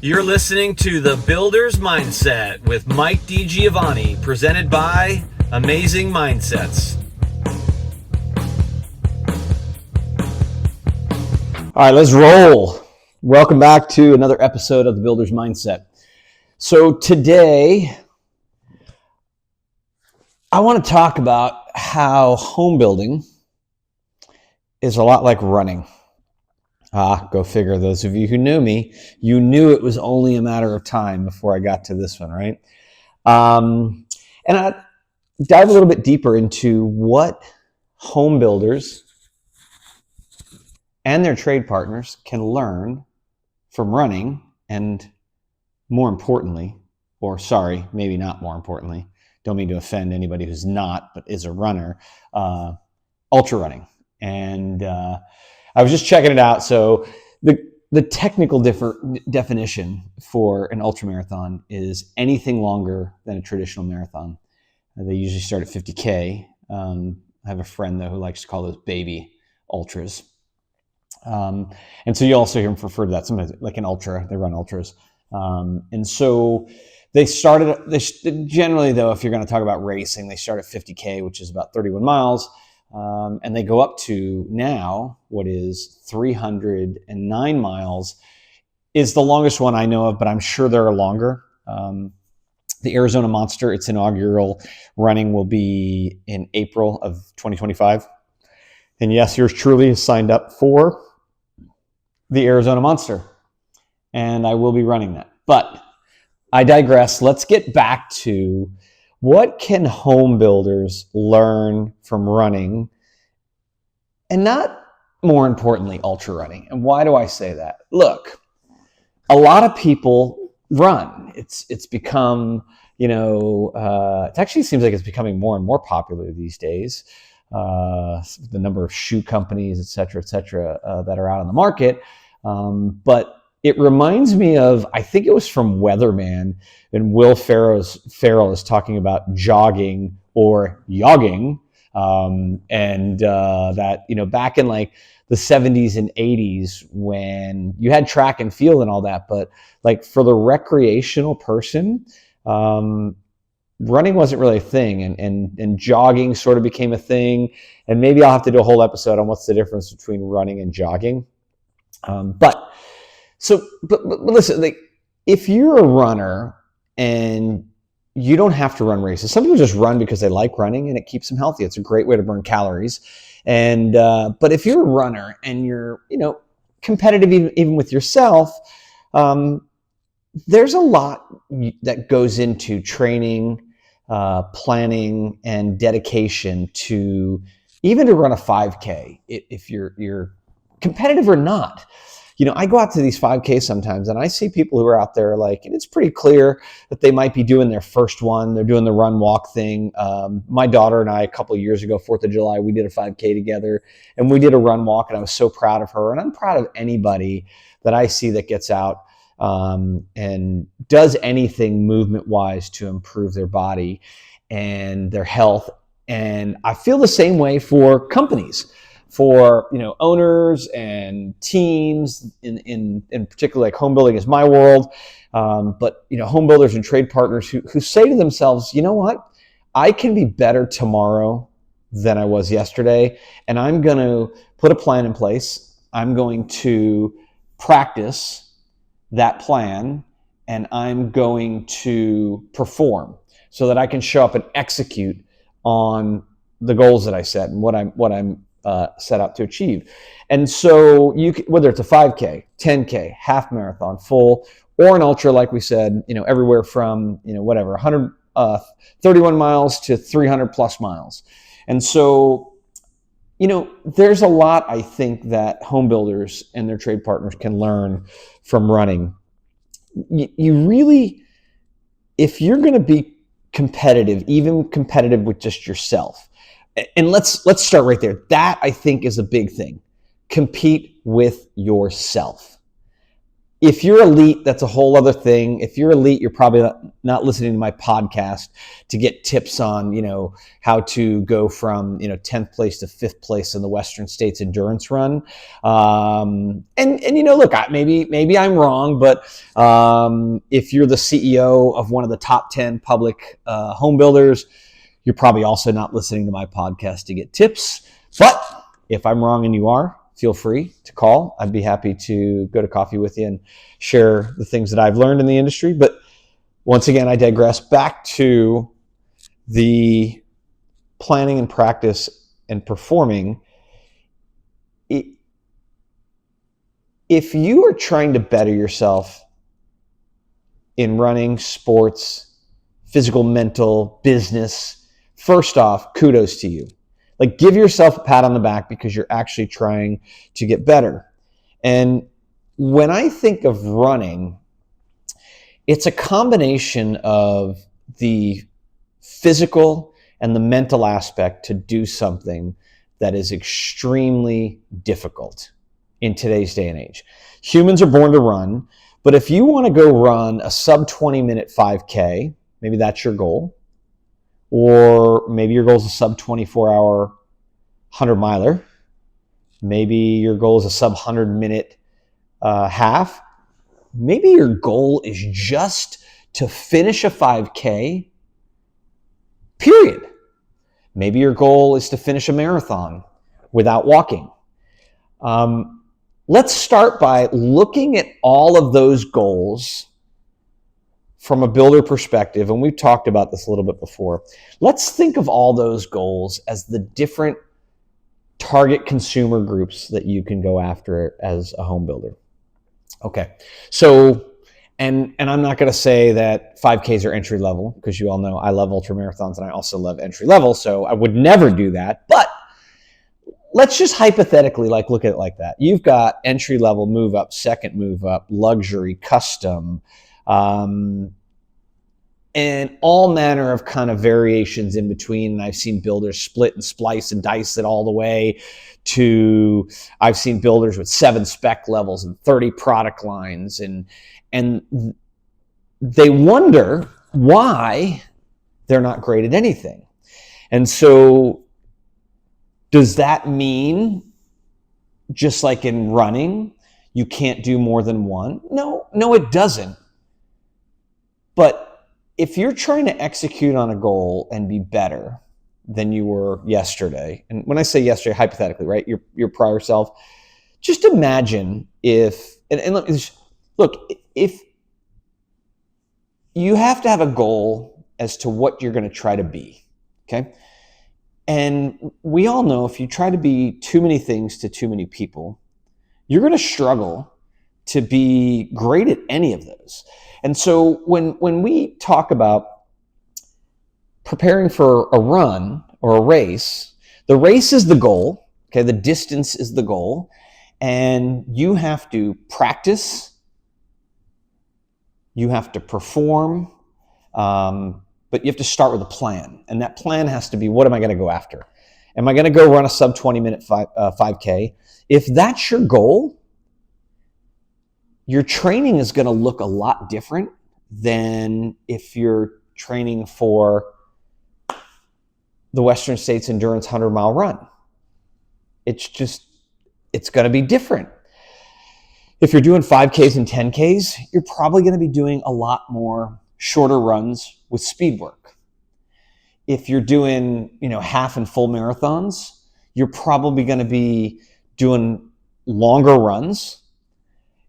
You're listening to The Builder's Mindset with Mike DiGiovanni, presented by Amazing Mindsets. All right, let's roll. Welcome back to another episode of The Builder's Mindset. So today, I want to talk about how home building is a lot like running. Go figure. Those of you who knew me, you knew it was only a matter of time before I got to this one, right? And I dive a little bit deeper into what home builders and their trade partners can learn from running, and more importantly, maybe not more importantly, don't mean to offend anybody who's not, but is a runner, ultra running. And I was just checking it out. So the technical definition for an ultra marathon is anything longer than a traditional marathon. They usually start at 50K. I have a friend though who likes to call those baby ultras. And so you also hear them refer to that, sometimes like an ultra, they run ultras. And so generally though, if you're going to talk about racing, they start at 50K, which is about 31 miles. And they go up to now what is 309 miles is the longest one I know of, but I'm sure there are longer. The Arizona Monster, its inaugural running will be in April of 2025. And yes, yours truly is signed up for the Arizona Monster, and I will be running that. But I digress. Let's get back to what can home builders learn from running, and not more importantly, ultra running. And why do I say that? Look, a lot of people run. It's become, it actually seems like it's becoming more and more popular these days. The number of shoe companies, et cetera, that are out on the market. But it reminds me of, I think it was from Weatherman, and Will Ferrell is talking about jogging or yogging. That, back in like the 70s and 80s when you had track and field and all that, but like for the recreational person, running wasn't really a thing, and jogging sort of became a thing. And maybe I'll have to do a whole episode on what's the difference between running and jogging. But listen, like if you're a runner and you don't have to run races, some people just run because they like running and it keeps them healthy. It's a great way to burn calories. And but if you're a runner and you're competitive even with yourself, there's a lot that goes into training, planning, and dedication to run a 5K. If you're competitive or not. I go out to these 5Ks sometimes and I see people who are out there and it's pretty clear that they might be doing their first one. They're doing the run walk thing. My daughter and I, a couple of years ago, 4th of July, we did a 5K together and we did a run walk, and I was so proud of her. And I'm proud of anybody that I see that gets out and does anything movement wise to improve their body and their health. And I feel the same way for companies, for owners and teams, in particular, like home building is my world, but home builders and trade partners who say to themselves, you know what, I can be better tomorrow than I was yesterday, and I'm going to put a plan in place. I'm going to practice that plan, and I'm going to perform so that I can show up and execute on the goals that I set and what I'm set out to achieve. And so whether it's a 5K, 10K, half marathon, full, or an ultra, like we said, everywhere from, 31 miles to 300 plus miles. And so, there's a lot, I think, that home builders and their trade partners can learn from running. You really, if you're going to be competitive, even competitive with just yourself, and let's start right there. That, I think, is a big thing. Compete with yourself. If you're elite, that's a whole other thing. If you're elite, you're probably not listening to my podcast to get tips on, how to go from, 10th place to 5th place in the Western States endurance run. Look, maybe I'm wrong, but if you're the CEO of one of the top 10 public home builders, you're probably also not listening to my podcast to get tips. But if I'm wrong and you are, feel free to call. I'd be happy to go to coffee with you and share the things that I've learned in the industry. But once again, I digress back to the planning and practice and performing. If you are trying to better yourself in running, sports, physical, mental, business, first off, kudos to you. Like, give yourself a pat on the back because you're actually trying to get better. And when I think of running, it's a combination of the physical and the mental aspect to do something that is extremely difficult in today's day and age. Humans are born to run, but if you want to go run a sub 20-minute 5K, maybe that's your goal. Or maybe your goal is a sub 24-hour 100-miler. Maybe your goal is a sub 100-minute half. Maybe your goal is just to finish a 5K, period. Maybe your goal is to finish a marathon without walking. Let's start by looking at all of those goals from a builder perspective, and we've talked about this a little bit before. Let's think of all those goals as the different target consumer groups that you can go after as a home builder. Okay, so, and I'm not going to say that 5Ks are entry level, because you all know I love ultra marathons and I also love entry level, so I would never do that. But let's just hypothetically look at it like that. You've got entry level, move up, second move up, luxury, custom, and all manner of kind of variations in between. And I've seen builders split and splice and dice it all the way to, I've seen builders with 7 spec levels and 30 product lines, and they wonder why they're not great at anything. And so does that mean, just like in running, you can't do more than one? No, it doesn't. But if you're trying to execute on a goal and be better than you were yesterday, and when I say yesterday, hypothetically, right, your prior self, just imagine if, and look, if you have to have a goal as to what you're going to try to be, okay? And we all know if you try to be too many things to too many people, you're going to struggle to be great at any of those. And so when we talk about preparing for a run or a race, the race is the goal, okay? The distance is the goal, and you have to practice, you have to perform, but you have to start with a plan. And that plan has to be, what am I going to go after? Am I going to go run a sub 20-minute 5K? If that's your goal, your training is going to look a lot different than if you're training for the Western States Endurance 100-mile run. It's going to be different. If you're doing 5Ks and 10Ks, you're probably going to be doing a lot more shorter runs with speed work. If you're doing, half and full marathons, you're probably going to be doing longer runs.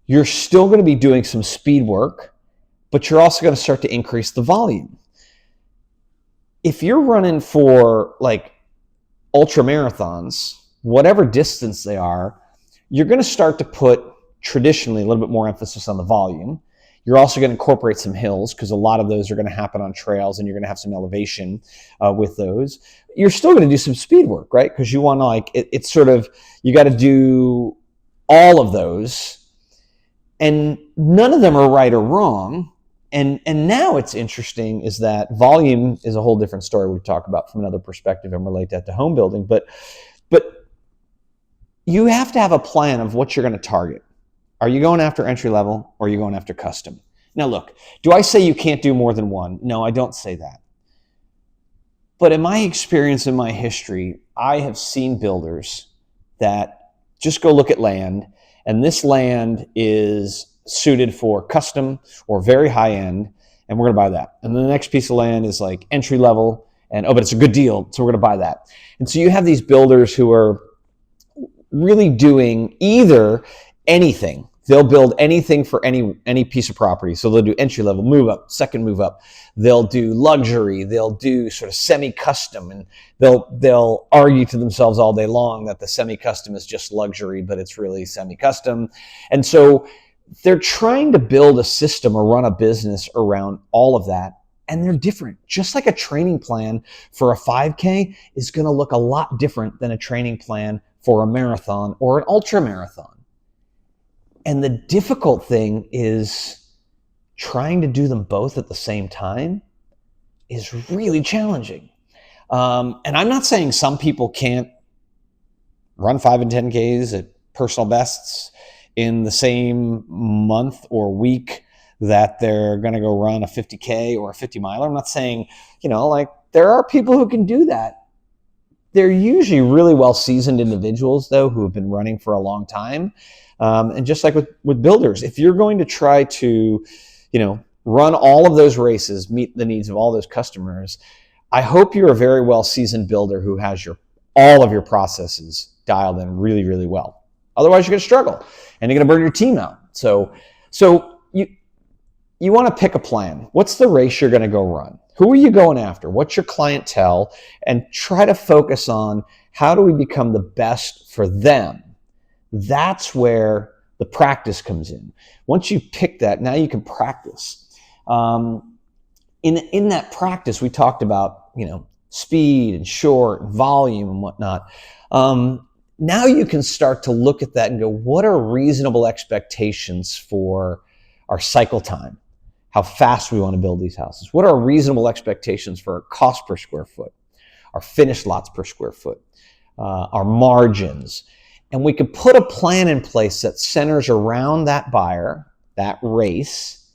You're still going to be doing some speed work, but you're also going to start to increase the volume. If you're running for ultra marathons, whatever distance they are, you're going to start to put traditionally a little bit more emphasis on the volume. You're also going to incorporate some hills because a lot of those are going to happen on trails and you're going to have some elevation with those. You're still going to do some speed work, right? Because you want to it's sort of, you got to do all of those, and none of them are right or wrong. And now it's interesting is that volume is a whole different story we talk about from another perspective and relate that to home building. But you have to have a plan of what you're going to target. Are you going after entry level or are you going after custom? Now look, do I say you can't do more than one? No, I don't say that. But in my experience, in my history, I have seen builders that just go look at land, and this land is suited for custom or very high end, and we're going to buy that. And then the next piece of land is like entry level, and but it's a good deal, so we're going to buy that. And so you have these builders who are really doing either anything. They'll build anything for any piece of property. So they'll do entry level, move up, second move up. They'll do luxury. They'll do sort of semi-custom, and they'll argue to themselves all day long that the semi-custom is just luxury, but it's really semi-custom. And so they're trying to build a system or run a business around all of that. And they're different. Just like a training plan for a 5K is going to look a lot different than a training plan for a marathon or an ultra marathon. And the difficult thing is trying to do them both at the same time is really challenging. And I'm not saying some people can't run 5 and 10Ks at personal bests in the same month or week that they're going to go run a 50K or a 50 miler. I'm not saying, like there are people who can do that. They're usually really well seasoned individuals though, who have been running for a long time. And just like with builders, if you're going to try to, run all of those races, meet the needs of all those customers, I hope you're a very well seasoned builder who has all of your processes dialed in really, really well. Otherwise, you're going to struggle and you're going to burn your team out. So you want to pick a plan. What's the race you're going to go run? Who are you going after? What's your clientele? And try to focus on how do we become the best for them. That's where the practice comes in. Once you pick that, now you can practice. In that practice, we talked about, speed and short and volume and whatnot. Now you can start to look at that and go, what are reasonable expectations for our cycle time? How fast we want to build these houses? What are reasonable expectations for our cost per square foot, our finished lots per square foot, our margins? And we could put a plan in place that centers around that buyer, that race,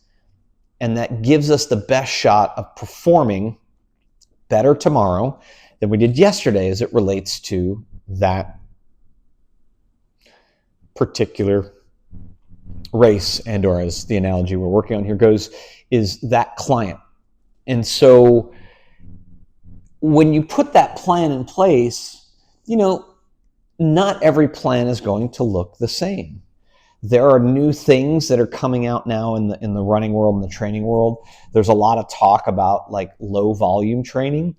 and that gives us the best shot of performing better tomorrow than we did yesterday as it relates to that particular race, and or as the analogy we're working on here goes, is that client. And so when you put that plan in place, not every plan is going to look the same. There are new things that are coming out now in the running world and the training world. There's a lot of talk about like low volume training.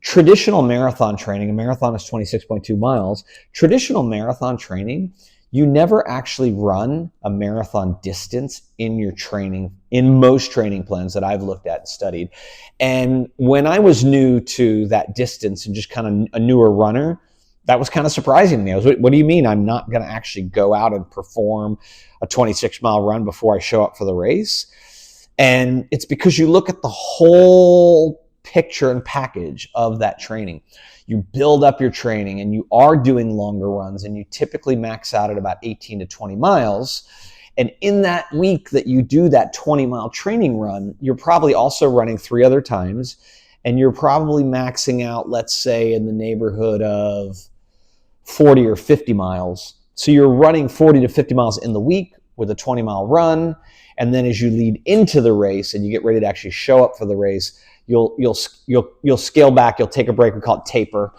Traditional marathon training, a marathon is 26.2 miles. Traditional marathon training, you never actually run a marathon distance in your training, in most training plans that I've looked at and studied. And when I was new to that distance and just kind of a newer runner, that was kind of surprising to me. I was, what do you mean I'm not going to actually go out and perform a 26-mile run before I show up for the race? And it's because you look at the whole picture and package of that training. You build up your training and you are doing longer runs, and you typically max out at about 18 to 20 miles. And in that week that you do that 20-mile training run, you're probably also running 3 other times, and you're probably maxing out, let's say, in the neighborhood of 40 or 50 miles. So you're running 40 to 50 miles in the week with a 20-mile run. And then as you lead into the race and you get ready to actually show up for the race, you'll scale back. You'll take a break. We call it taper.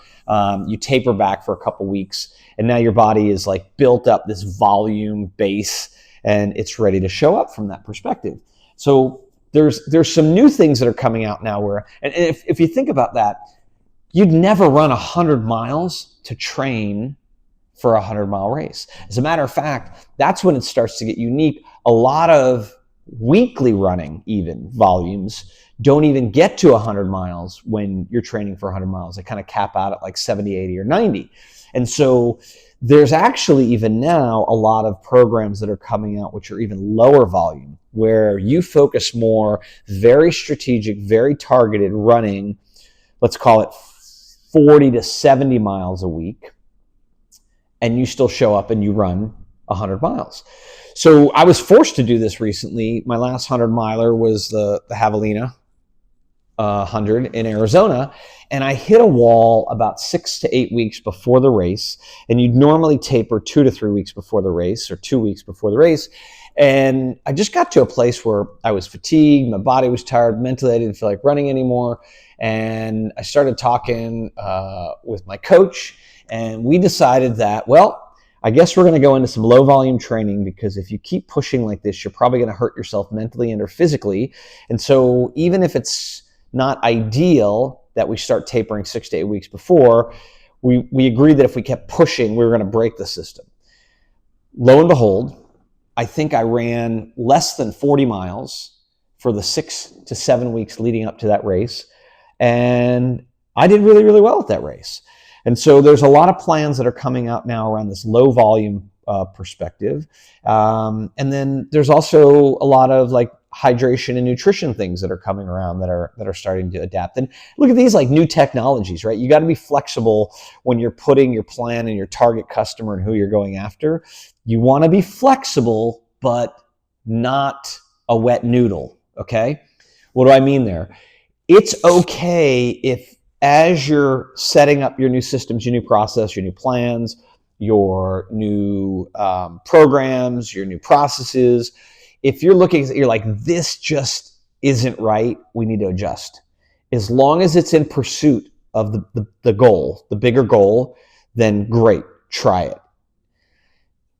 You taper back for a couple weeks, and now your body is like built up this volume base, and it's ready to show up from that perspective. So there's some new things that are coming out now where, and if you think about that, you'd never run 100 miles to train for a 100-mile race. As a matter of fact, that's when it starts to get unique. A lot of weekly running, even volumes, don't even get to 100 miles when you're training for 100 miles. They kind of cap out at like 70, 80, or 90. And so there's actually even now a lot of programs that are coming out which are even lower volume, where you focus more very strategic, very targeted running, let's call it 40 to 70 miles a week. and you still show up and you run 100 miles. So I was forced to do this recently. My last 100 miler was the Javelina 100 in Arizona, and I hit a wall about 6 to 8 weeks before the race. And you'd normally taper 2 to 3 weeks before the race, or 2 weeks before the race. And I just got to a place where I was fatigued, my body was tired, mentally I didn't feel like running anymore. And I started talking with my coach, and we decided that, well, I guess we're going to go into some low volume training, because if you keep pushing like this, you're probably going to hurt yourself mentally and or physically. And so even if it's not ideal that we start tapering 6 to 8 weeks before, we agreed that if we kept pushing, we were going to break the system. Lo and behold, I think I ran less than 40 miles for the 6 to 7 weeks leading up to that race. And I did really, really well at that race. And so there's a lot of plans that are coming out now around this low volume perspective. And then there's also a lot of like hydration and nutrition things that are coming around that are starting to adapt. And look at these like new technologies, right? You got to be flexible when you're putting your plan and your target customer and who you're going after. You want to be flexible, but not a wet noodle, okay? What do I mean there? It's okay if, as you're setting up your new systems, your new process, your new plans, your new programs, your new processes, if you're looking, you're like, this just isn't right, we need to adjust. As long as it's in pursuit of the goal, the bigger goal, then great, try it.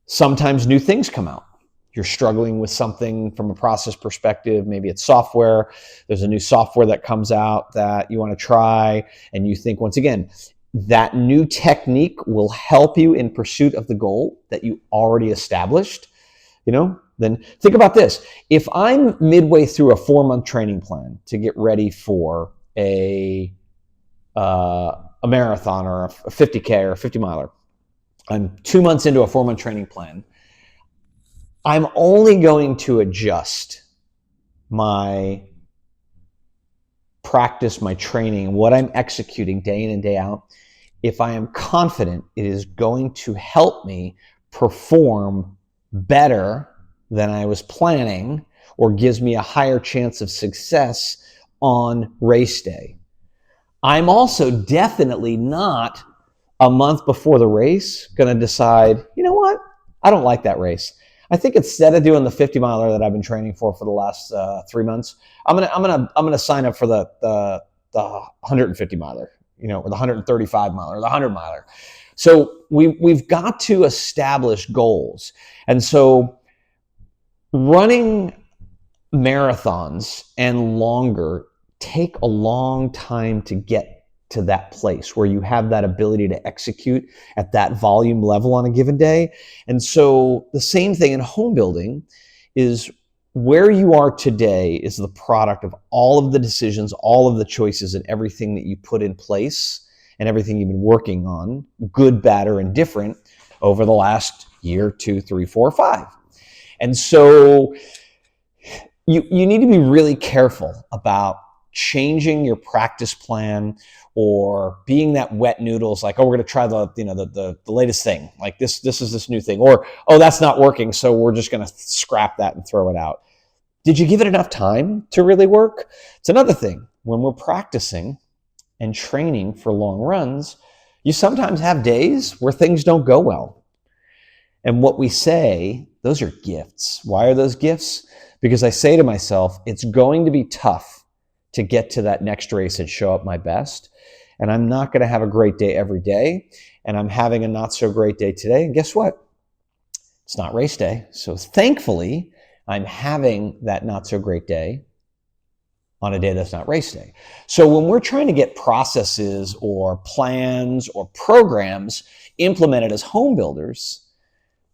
Sometimes new things come out. You're struggling with something from a process perspective. Maybe it's software. There's a new software that comes out that you want to try, and you think, once again, that new technique will help you in pursuit of the goal that you already established, then think about this. If I'm midway through a 4-month training plan to get ready for a marathon or a 50K or a 50 miler, I'm 2 months into a 4-month training plan, I'm only going to adjust my practice, my training, what I'm executing day in and day out, if I am confident it is going to help me perform better than I was planning, or gives me a higher chance of success on race day. I'm also definitely not a month before the race going to decide, you know what, I don't like that race. I think instead of doing the 50 miler that I've been training for the last 3 months, I'm gonna sign up for the 150 miler, or the 135 miler, or the 100 miler. So we've got to establish goals, and so running marathons and longer take a long time to get to that place where you have that ability to execute at that volume level on a given day. And so the same thing in home building is, where you are today is the product of all of the decisions, all of the choices, and everything that you put in place and everything you've been working on, good, bad, or indifferent, over the last year, 2, 3, 4, 5. And so you need to be really careful about changing your practice plan, or being that wet noodles, like, oh, we're going to try the latest thing, like this is this new thing, or, oh, that's not working, so we're just going to scrap that and throw it out. Did you give it enough time to really work? It's another thing. When we're practicing and training for long runs, you sometimes have days where things don't go well. And what we say, those are gifts. Why are those gifts? Because I say to myself, it's going to be tough to get to that next race and show up my best. And I'm not going to have a great day every day. And I'm having a not so great day today. And guess what? It's not race day. So thankfully, I'm having that not so great day on a day that's not race day. So when we're trying to get processes or plans or programs implemented as home builders,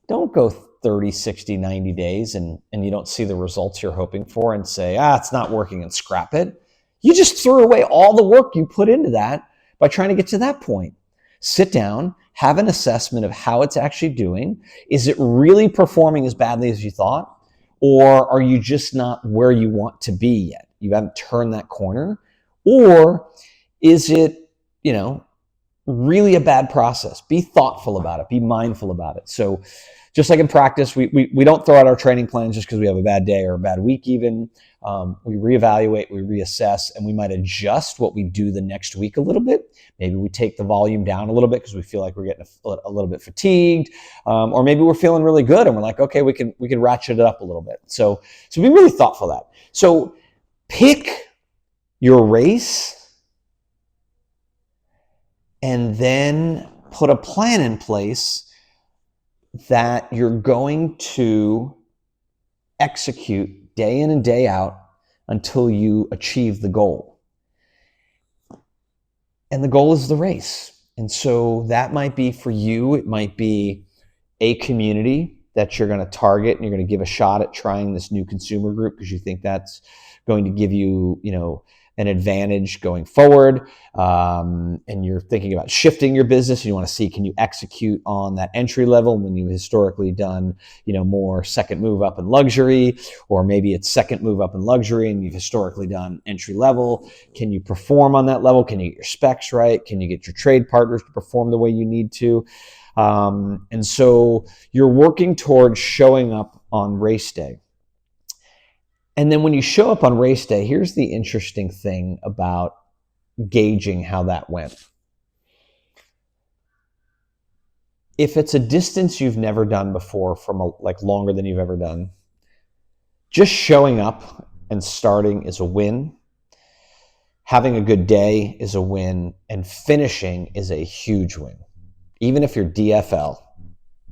don't go 30, 60, 90 days and you don't see the results you're hoping for and say, it's not working, and scrap it. You just threw away all the work you put into that by trying to get to that point. Sit down, have an assessment of how it's actually doing. Is it really performing as badly as you thought? Or are you just not where you want to be yet? You haven't turned that corner? Or is it, really a bad process. Be thoughtful about it. Be mindful about it. So just like in practice, we don't throw out our training plans just because we have a bad day or a bad week even. We reevaluate, we reassess, and we might adjust what we do the next week a little bit. Maybe we take the volume down a little bit because we feel like we're getting a little bit fatigued, or maybe we're feeling really good and we're like, okay, we can ratchet it up a little bit. So be really thoughtful of that. So pick your race and then put a plan in place that you're going to execute day in and day out until you achieve the goal. And the goal is the race. And so that might be for you, it might be a community that you're going to target and you're going to give a shot at trying this new consumer group because you think that's going to give you, an advantage going forward, and you're thinking about shifting your business and you want to see, can you execute on that entry level when you've historically done, more second move up in luxury, or maybe it's second move up in luxury and you've historically done entry level. Can you perform on that level? Can you get your specs right? Can you get your trade partners to perform the way you need to? And so you're working towards showing up on race day. And then when you show up on race day, here's the interesting thing about gauging how that went. If it's a distance you've never done before from longer than you've ever done, just showing up and starting is a win. Having a good day is a win, and finishing is a huge win. Even if you're DFL,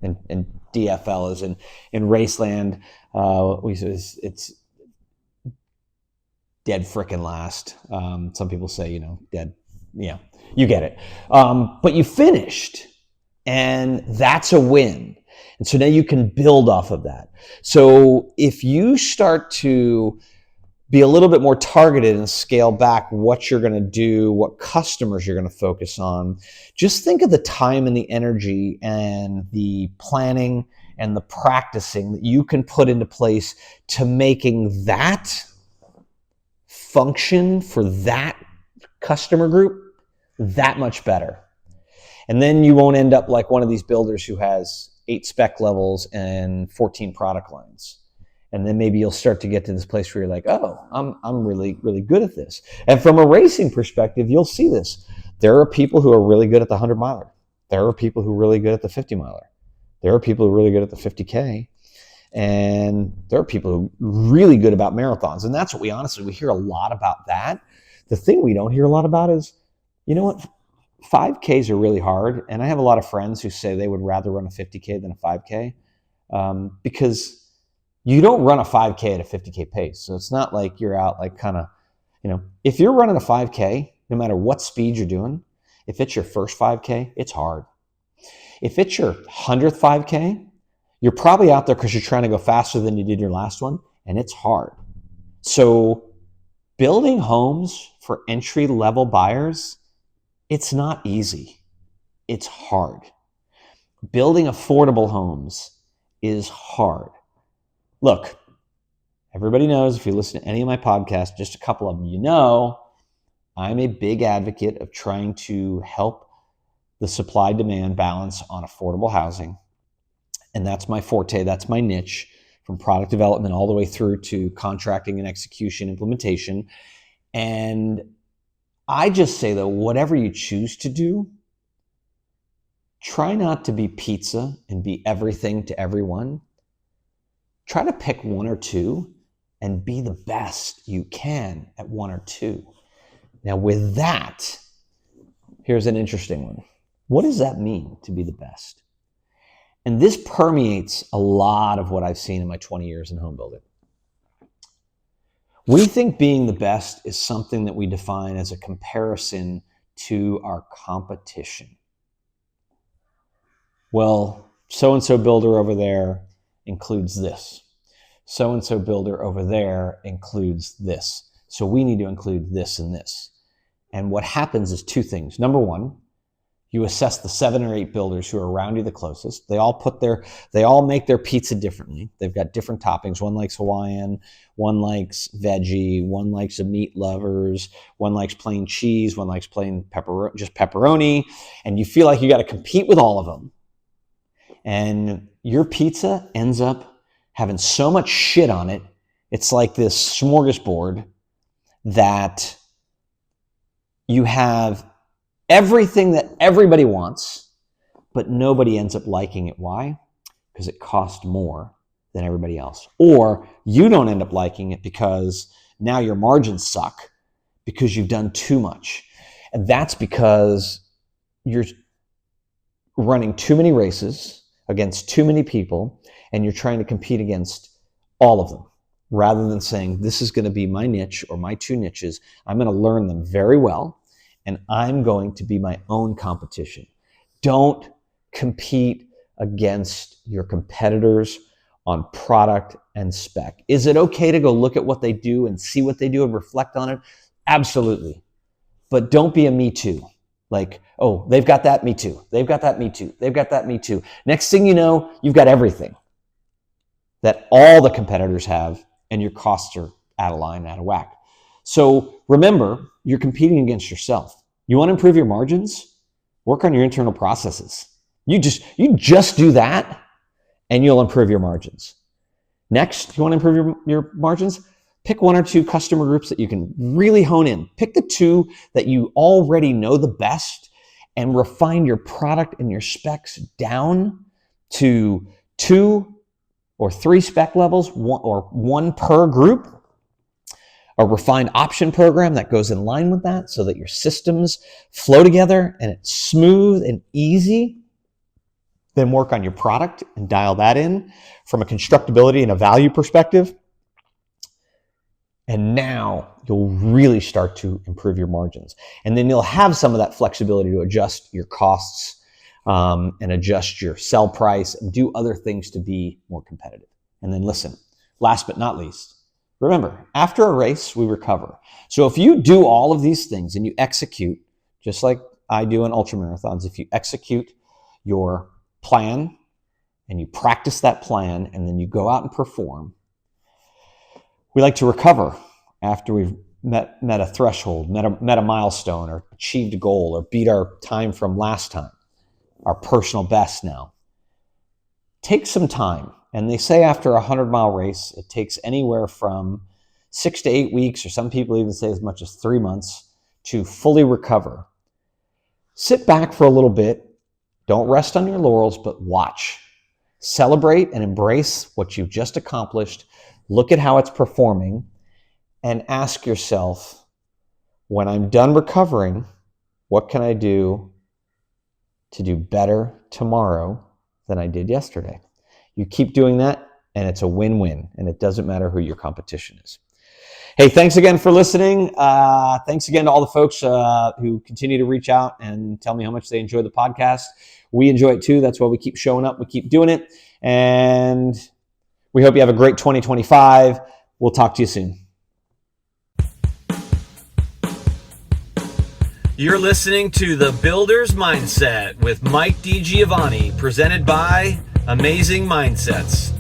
and DFL is in Raceland, it's dead frickin' last. Some people say, dead. Yeah, you get it. But you finished, and that's a win. And so now you can build off of that. So if you start to be a little bit more targeted and scale back what you're going to do, what customers you're going to focus on, just think of the time and the energy and the planning and the practicing that you can put into place to making that function for that customer group that much better. And then you won't end up like one of these builders who has 8 spec levels and 14 product lines. And then maybe you'll start to get to this place where you're like, oh, I'm really, really good at this. And from a racing perspective, you'll see this. There are people who are really good at the 100 miler. There are people who are really good at the 50 miler. There are people who are really good at the 50K. And there are people who are really good about marathons. And that's what we hear a lot about that. The thing we don't hear a lot about is, 5Ks are really hard. And I have a lot of friends who say they would rather run a 50K than a 5K, because you don't run a 5K at a 50K pace. So it's not like you're out if you're running a 5K, no matter what speed you're doing, if it's your first 5K, it's hard. If it's your 100th 5K, you're probably out there because you're trying to go faster than you did your last one, and it's hard. So building homes for entry-level buyers, it's not easy. It's hard. Building affordable homes is hard. Look, everybody knows, if you listen to any of my podcasts, just a couple of them, I'm a big advocate of trying to help the supply-demand balance on affordable housing. And that's my forte, that's my niche, from product development all the way through to contracting and execution, implementation. And I just say, though, whatever you choose to do, try not to be pizza and be everything to everyone. Try to pick one or two and be the best you can at one or two. Now, with that, here's an interesting one. What does that mean, to be the best? And this permeates a lot of what I've seen in my 20 years in home building. We think being the best is something that we define as a comparison to our competition. Well, so-and-so builder over there includes this. So-and-so builder over there includes this. So we need to include this and this. And what happens is two things. Number one, You assess the 7 or 8 builders who are around you the closest. They all make their pizza differently. They've got different toppings. One likes Hawaiian, one likes veggie, one likes a meat lovers, one likes plain cheese, one likes plain just pepperoni. And you feel like you got to compete with all of them. And your pizza ends up having so much shit on it. It's like this smorgasbord that you have everything that everybody wants, but nobody ends up liking it. Why? Because it costs more than everybody else. Or you don't end up liking it because now your margins suck because you've done too much. And that's because you're running too many races against too many people, and you're trying to compete against all of them. Rather than saying, this is going to be my niche or my 2 niches, I'm going to learn them very well, and I'm going to be my own competition. Don't compete against your competitors on product and spec. Is it okay to go look at what they do and see what they do and reflect on it? Absolutely. But don't be a me too. Like, oh, they've got that, me too. They've got that, me too. They've got that, me too. Next thing you know, you've got everything that all the competitors have, and your costs are out of line, out of whack. So remember, you're competing against yourself. You want to improve your margins? Work on your internal processes. You just do that, and you'll improve your margins. Next, you want to improve your margins? Pick 1 or 2 customer groups that you can really hone in. Pick the 2 that you already know the best, and refine your product and your specs down to 2 or 3 spec levels, one per group. A refined option program that goes in line with that so that your systems flow together and it's smooth and easy. Then work on your product and dial that in from a constructability and a value perspective. And now you'll really start to improve your margins. And then you'll have some of that flexibility to adjust your costs and adjust your sell price and do other things to be more competitive. And then listen, last but not least, remember, after a race, we recover. So if you do all of these things and you execute, just like I do in ultramarathons, if you execute your plan and you practice that plan and then you go out and perform, we like to recover after we've met a threshold, met a milestone, or achieved a goal, or beat our time from last time, our personal best now. Take some time. And they say after a 100-mile race, it takes anywhere from 6 to 8 weeks, or some people even say as much as 3 months, to fully recover. Sit back for a little bit. Don't rest on your laurels, but watch. Celebrate and embrace what you've just accomplished. Look at how it's performing and ask yourself, when I'm done recovering, what can I do to do better tomorrow than I did yesterday? You keep doing that, and it's a win-win, and it doesn't matter who your competition is. Hey, thanks again for listening. Thanks again to all the folks who continue to reach out and tell me how much they enjoy the podcast. We enjoy it too. That's why we keep showing up. We keep doing it. And we hope you have a great 2025. We'll talk to you soon. You're listening to The Builder's Mindset with Mike DiGiovanni, presented by Amazing Mindsets.